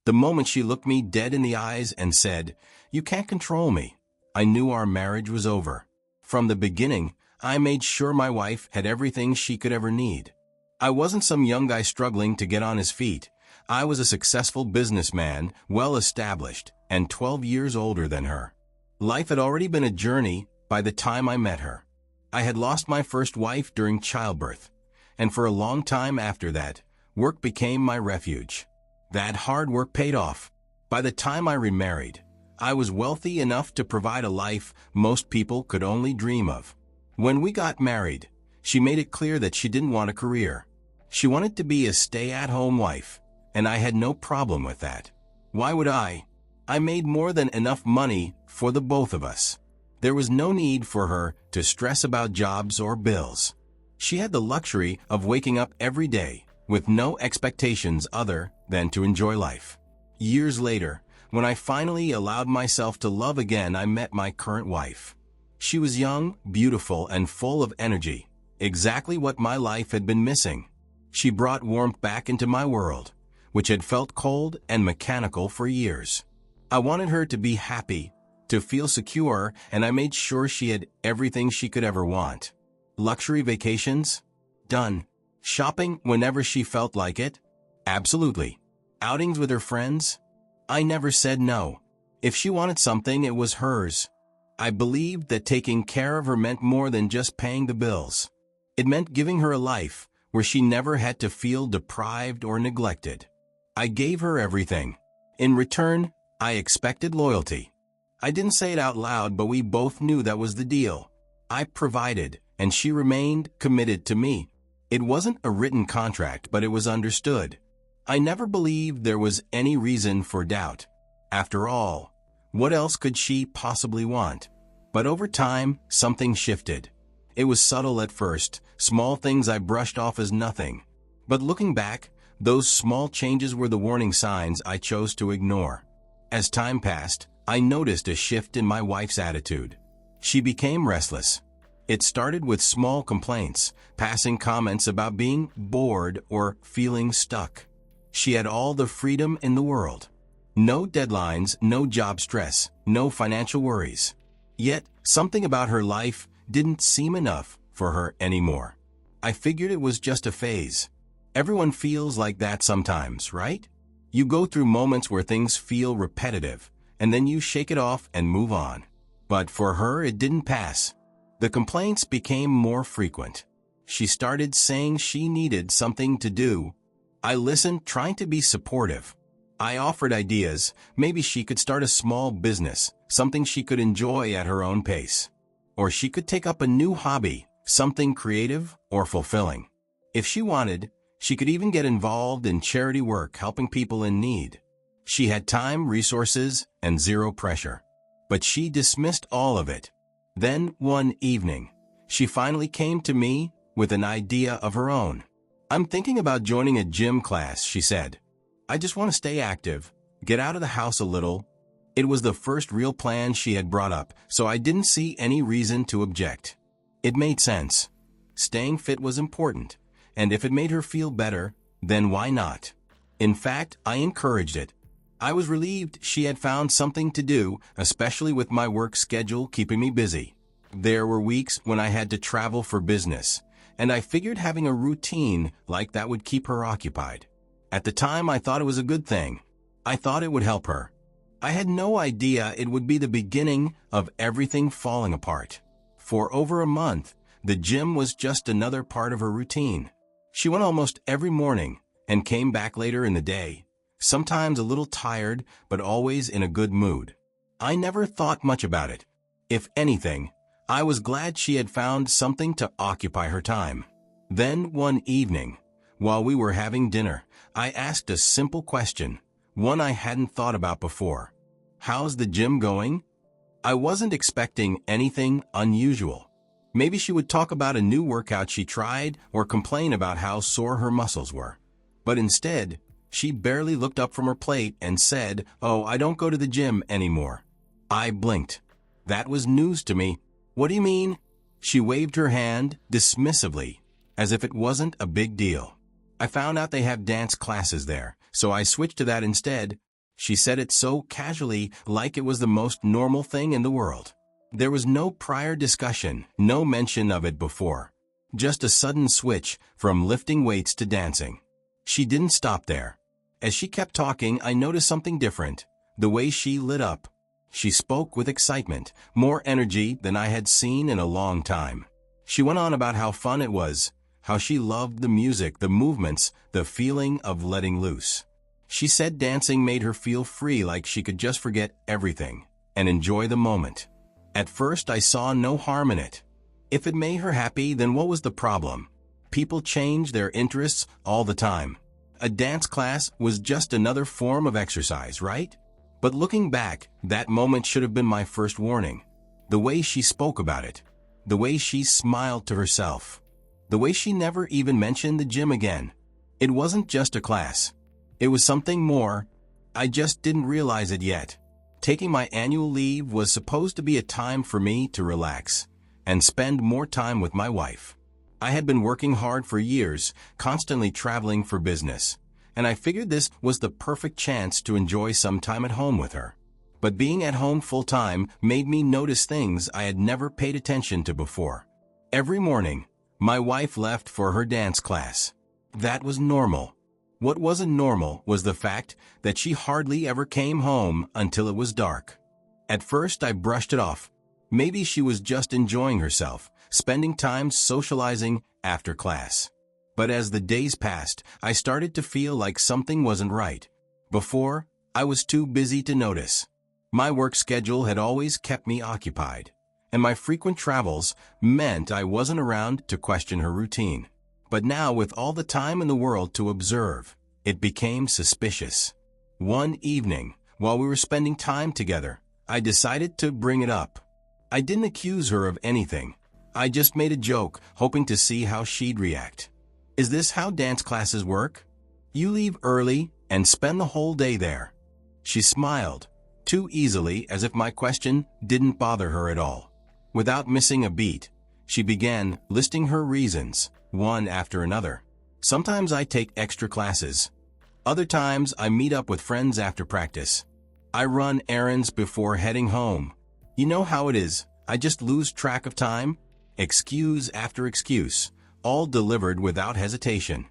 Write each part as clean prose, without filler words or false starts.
The moment she looked me dead in the eyes and said, "You can't control me," I knew our marriage was over. From the beginning, I made sure my wife had everything she could ever need. I wasn't some young guy struggling to get on his feet. I was a successful businessman, well established, and 12 years older than her. Life had already been a journey by the time I met her. I had lost my first wife during childbirth, and for a long time after that, work became my refuge. That hard work paid off. By the time I remarried, I was wealthy enough to provide a life most people could only dream of. When we got married, she made it clear that she didn't want a career. She wanted to be a stay-at-home wife, and I had no problem with that. Why would I? I made more than enough money for the both of us. There was no need for her to stress about jobs or bills. She had the luxury of waking up every day with no expectations other than to enjoy life. Years later, when I finally allowed myself to love again, I met my current wife. She was young, beautiful, and full of energy, exactly what my life had been missing. She brought warmth back into my world, which had felt cold and mechanical for years. I wanted her to be happy, to feel secure, and I made sure she had everything she could ever want. Luxury vacations? Done. Shopping whenever she felt like it? Absolutely. Outings with her friends? I never said no. If she wanted something, it was hers. I believed that taking care of her meant more than just paying the bills. It meant giving her a life where she never had to feel deprived or neglected. I gave her everything. In return, I expected loyalty. I didn't say it out loud, but we both knew that was the deal. I provided, and she remained committed to me. It wasn't a written contract, but it was understood. I never believed there was any reason for doubt. After all, what else could she possibly want? But over time, something shifted. It was subtle at first, small things I brushed off as nothing. But looking back, those small changes were the warning signs I chose to ignore. As time passed, I noticed a shift in my wife's attitude. She became restless. It started with small complaints, passing comments about being bored or feeling stuck. She had all the freedom in the world. No deadlines, no job stress, no financial worries. Yet, something about her life didn't seem enough for her anymore. I figured it was just a phase. Everyone feels like that sometimes, right? You go through moments where things feel repetitive, and then you shake it off and move on. But for her, it didn't pass. The complaints became more frequent. She started saying she needed something to do. I listened, trying to be supportive. I offered ideas. Maybe she could start a small business, something she could enjoy at her own pace. Or she could take up a new hobby, something creative or fulfilling. If she wanted, she could even get involved in charity work, helping people in need. She had time, resources, and zero pressure. But she dismissed all of it. Then, one evening, she finally came to me with an idea of her own. "I'm thinking about joining a gym class," she said. "I just want to stay active, get out of the house a little." It was the first real plan she had brought up, so I didn't see any reason to object. It made sense. Staying fit was important, and if it made her feel better, then why not? In fact, I encouraged it. I was relieved she had found something to do, especially with my work schedule keeping me busy. There were weeks when I had to travel for business, and I figured having a routine like that would keep her occupied. At the time, I thought it was a good thing. I thought it would help her. I had no idea it would be the beginning of everything falling apart. For over a month, the gym was just another part of her routine. She went almost every morning and came back later in the day, sometimes a little tired, but always in a good mood. I never thought much about it. If anything, I was glad she had found something to occupy her time. Then one evening, while we were having dinner, I asked a simple question, one I hadn't thought about before. "How's the gym going?" I wasn't expecting anything unusual. Maybe she would talk about a new workout she tried or complain about how sore her muscles were. But instead, she barely looked up from her plate and said, "Oh, I don't go to the gym anymore." I blinked. That was news to me. "What do you mean?" She waved her hand dismissively, as if it wasn't a big deal. "I found out they have dance classes there, so I switched to that instead." She said it so casually, like it was the most normal thing in the world. There was no prior discussion, no mention of it before. Just a sudden switch from lifting weights to dancing. She didn't stop there. As she kept talking, I noticed something different. The way she lit up. She spoke with excitement, more energy than I had seen in a long time. She went on about how fun it was, how she loved the music, the movements, the feeling of letting loose. She said dancing made her feel free, like she could just forget everything and enjoy the moment. At first, I saw no harm in it. If it made her happy, then what was the problem? People change their interests all the time. A dance class was just another form of exercise, right? But looking back, that moment should have been my first warning. The way she spoke about it. The way she smiled to herself. The way she never even mentioned the gym again. It wasn't just a class. It was something more. I just didn't realize it yet. Taking my annual leave was supposed to be a time for me to relax and spend more time with my wife. I had been working hard for years, constantly traveling for business, and I figured this was the perfect chance to enjoy some time at home with her. But being at home full-time made me notice things I had never paid attention to before. Every morning, my wife left for her dance class. That was normal. What wasn't normal was the fact that she hardly ever came home until it was dark. At first, I brushed it off. Maybe she was just enjoying herself, spending time socializing after class. But as the days passed, I started to feel like something wasn't right. Before, I was too busy to notice. My work schedule had always kept me occupied, and my frequent travels meant I wasn't around to question her routine. But now, with all the time in the world to observe, it became suspicious. One evening, while we were spending time together, I decided to bring it up. I didn't accuse her of anything. I just made a joke, hoping to see how she'd react. Is this how dance classes work? You leave early and spend the whole day there. She smiled, too easily, as if my question didn't bother her at all. Without missing a beat, she began listing her reasons, one after another. Sometimes I take extra classes. Other times I meet up with friends after practice. I run errands before heading home. You know how it is, I just lose track of time. Excuse after excuse, all delivered without hesitation.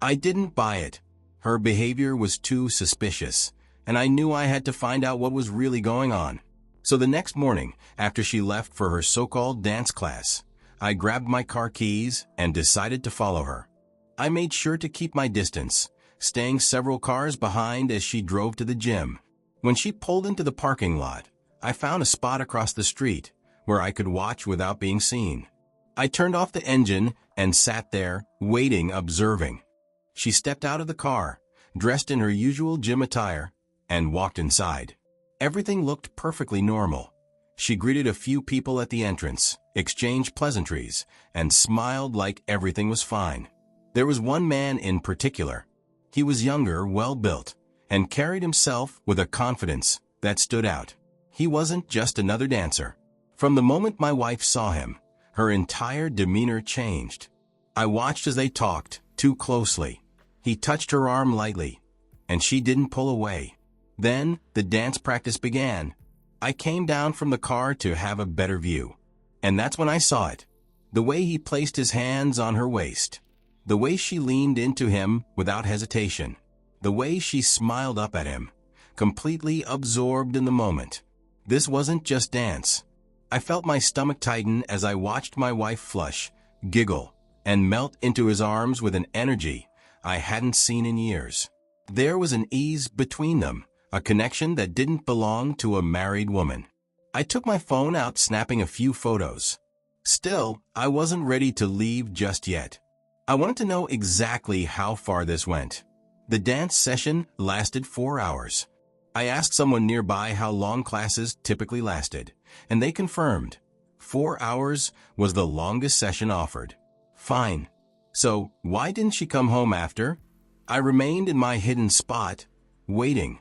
I didn't buy it. Her behavior was too suspicious, and I knew I had to find out what was really going on. So the next morning, after she left for her so-called dance class, I grabbed my car keys and decided to follow her. I made sure to keep my distance, staying several cars behind as she drove to the gym. When she pulled into the parking lot, I found a spot across the street where I could watch without being seen. I turned off the engine and sat there, waiting, observing. She stepped out of the car, dressed in her usual gym attire, and walked inside. Everything looked perfectly normal. She greeted a few people at the entrance, exchanged pleasantries, and smiled like everything was fine. There was one man in particular. He was younger, well-built, and carried himself with a confidence that stood out. He wasn't just another dancer. From the moment my wife saw him, her entire demeanor changed. I watched as they talked, too closely. He touched her arm lightly, and she didn't pull away. Then, the dance practice began. I came down from the car to have a better view. And that's when I saw it. The way he placed his hands on her waist. The way she leaned into him without hesitation. The way she smiled up at him, completely absorbed in the moment. This wasn't just dance. I felt my stomach tighten as I watched my wife flush, giggle, and melt into his arms with an energy I hadn't seen in years. There was an ease between them, a connection that didn't belong to a married woman. I took my phone out, snapping a few photos. Still, I wasn't ready to leave just yet. I wanted to know exactly how far this went. The dance session lasted 4 hours. I asked someone nearby how long classes typically lasted, and they confirmed 4 hours was the longest session offered. Fine. So, why didn't she come home after? I remained in my hidden spot, waiting,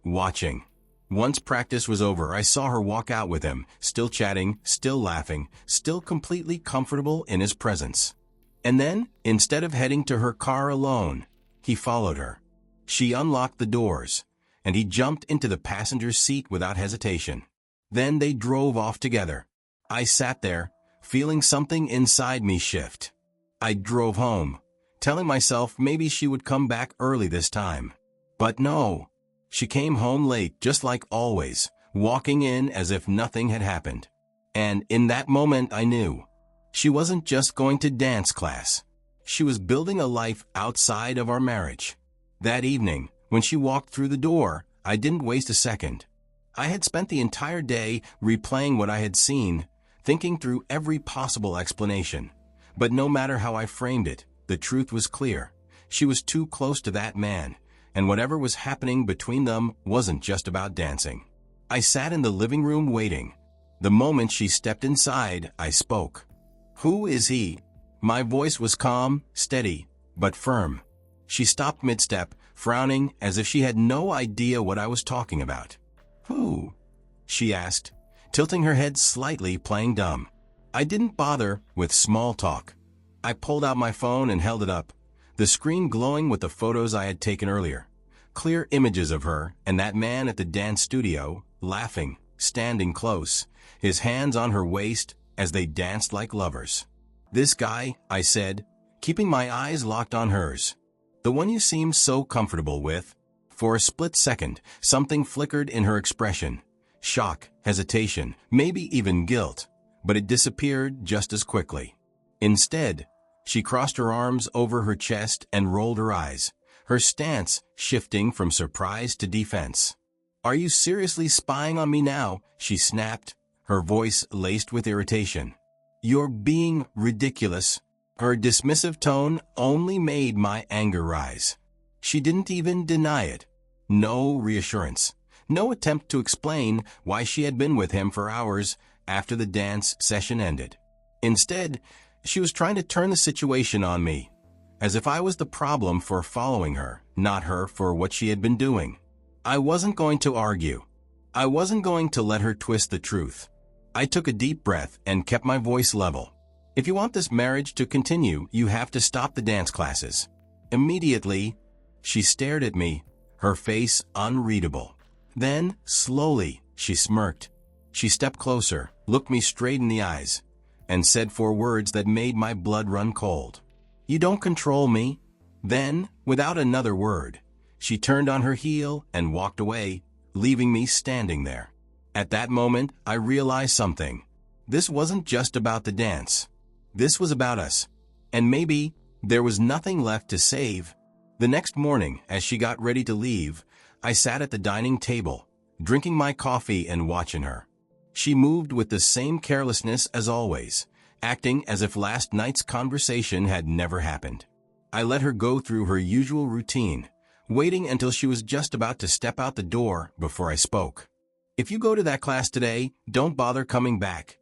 watching. Once practice was over, I saw her walk out with him, still chatting, still laughing, still completely comfortable in his presence. And then, instead of heading to her car alone, he followed her. She unlocked the doors, and he jumped into the passenger's seat without hesitation. Then they drove off together. I sat there, feeling something inside me shift. I drove home, telling myself maybe she would come back early this time. But no. She came home late just like always, walking in as if nothing had happened. And in that moment I knew. She wasn't just going to dance class. She was building a life outside of our marriage. That evening, when she walked through the door, I didn't waste a second. I had spent the entire day replaying what I had seen, thinking through every possible explanation. But no matter how I framed it, the truth was clear. She was too close to that man, and whatever was happening between them wasn't just about dancing. I sat in the living room waiting. The moment she stepped inside, I spoke. "Who is he?" My voice was calm, steady, but firm. She stopped mid-step, frowning as if she had no idea what I was talking about. "Who?" she asked, tilting her head slightly, playing dumb. I didn't bother with small talk. I pulled out my phone and held it up, the screen glowing with the photos I had taken earlier. Clear images of her and that man at the dance studio, laughing, standing close, his hands on her waist as they danced like lovers. "This guy," I said, keeping my eyes locked on hers. "The one you seem so comfortable with." For a split second, something flickered in her expression. Shock, hesitation, maybe even guilt. But it disappeared just as quickly. Instead, she crossed her arms over her chest and rolled her eyes, her stance shifting from surprise to defense. "Are you seriously spying on me now?" she snapped, her voice laced with irritation. "You're being ridiculous." Her dismissive tone only made my anger rise. She didn't even deny it. No reassurance. No attempt to explain why she had been with him for hours after the dance session ended. Instead, she was trying to turn the situation on me, as if I was the problem for following her, not her for what she had been doing. I wasn't going to argue. I wasn't going to let her twist the truth. I took a deep breath and kept my voice level. "If you want this marriage to continue, you have to stop the dance classes." Immediately, she stared at me, her face unreadable. Then, slowly, she smirked. She stepped closer, looked me straight in the eyes, and said 4 words that made my blood run cold. "You don't control me." Then, without another word, she turned on her heel and walked away, leaving me standing there. At that moment, I realized something. This wasn't just about the dance. This was about us. And maybe there was nothing left to save. The next morning, as she got ready to leave, I sat at the dining table, drinking my coffee and watching her. She moved with the same carelessness as always, acting as if last night's conversation had never happened. I let her go through her usual routine, waiting until she was just about to step out the door before I spoke. "If you go to that class today, don't bother coming back."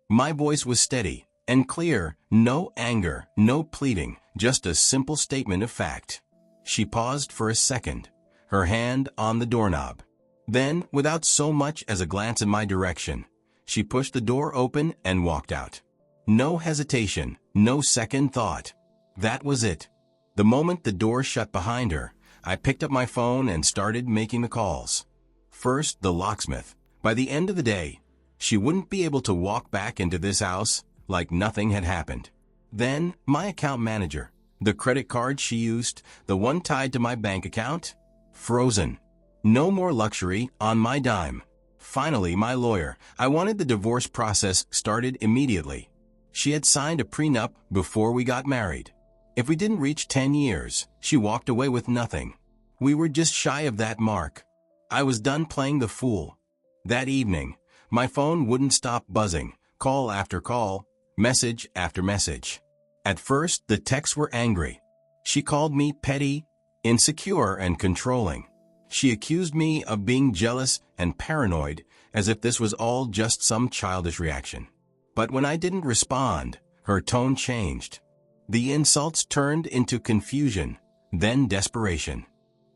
My voice was steady and clear, no anger, no pleading, just a simple statement of fact. She paused for a second, her hand on the doorknob. Then, without so much as a glance in my direction, she pushed the door open and walked out. No hesitation, no second thought. That was it. The moment the door shut behind her, I picked up my phone and started making the calls. First, the locksmith. By the end of the day, she wouldn't be able to walk back into this house like nothing had happened. Then, my account manager. The credit card she used, the one tied to my bank account, frozen. No more luxury on my dime. Finally, my lawyer. I wanted the divorce process started immediately. She had signed a prenup before we got married. If we didn't reach 10 years, she walked away with nothing. We were just shy of that mark. I was done playing the fool. That evening, my phone wouldn't stop buzzing, call after call, message after message. At first, the texts were angry. She called me petty, insecure, and controlling. She accused me of being jealous and paranoid, as if this was all just some childish reaction. But when I didn't respond, her tone changed. The insults turned into confusion, then desperation.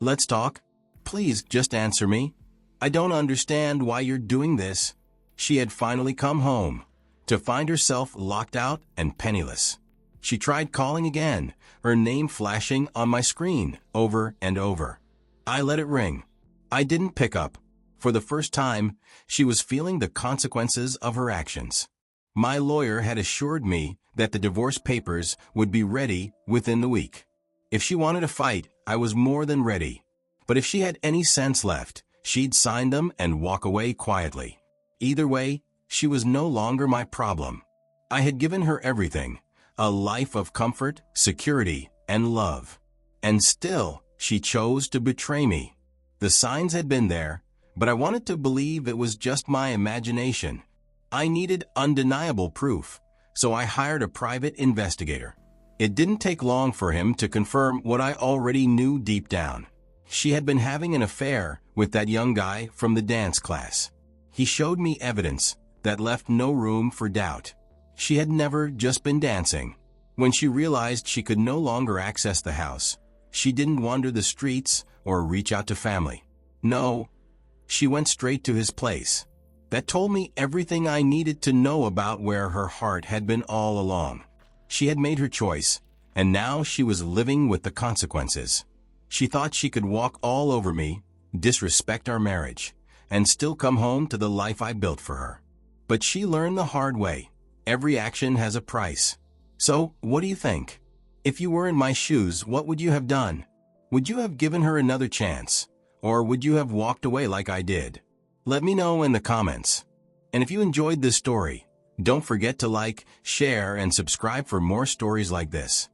"Let's talk. Please just answer me. I don't understand why you're doing this." She had finally come home, to find herself locked out and penniless. She tried calling again, her name flashing on my screen over and over. I let it ring. I didn't pick up. For the first time, she was feeling the consequences of her actions. My lawyer had assured me that the divorce papers would be ready within the week. If she wanted to fight, I was more than ready. But if she had any sense left, she'd sign them and walk away quietly. Either way, she was no longer my problem. I had given her everything, a life of comfort, security, and love. And still, she chose to betray me. The signs had been there, but I wanted to believe it was just my imagination. I needed undeniable proof, so I hired a private investigator. It didn't take long for him to confirm what I already knew deep down. She had been having an affair with that young guy from the dance class. He showed me evidence that left no room for doubt. She had never just been dancing. When she realized she could no longer access the house, she didn't wander the streets or reach out to family. No, she went straight to his place. That told me everything I needed to know about where her heart had been all along. She had made her choice, and now she was living with the consequences. She thought she could walk all over me, disrespect our marriage, and still come home to the life I built for her. But she learned the hard way. Every action has a price. So, what do you think? If you were in my shoes, what would you have done? Would you have given her another chance? Or would you have walked away like I did? Let me know in the comments. And if you enjoyed this story, don't forget to like, share, and subscribe for more stories like this.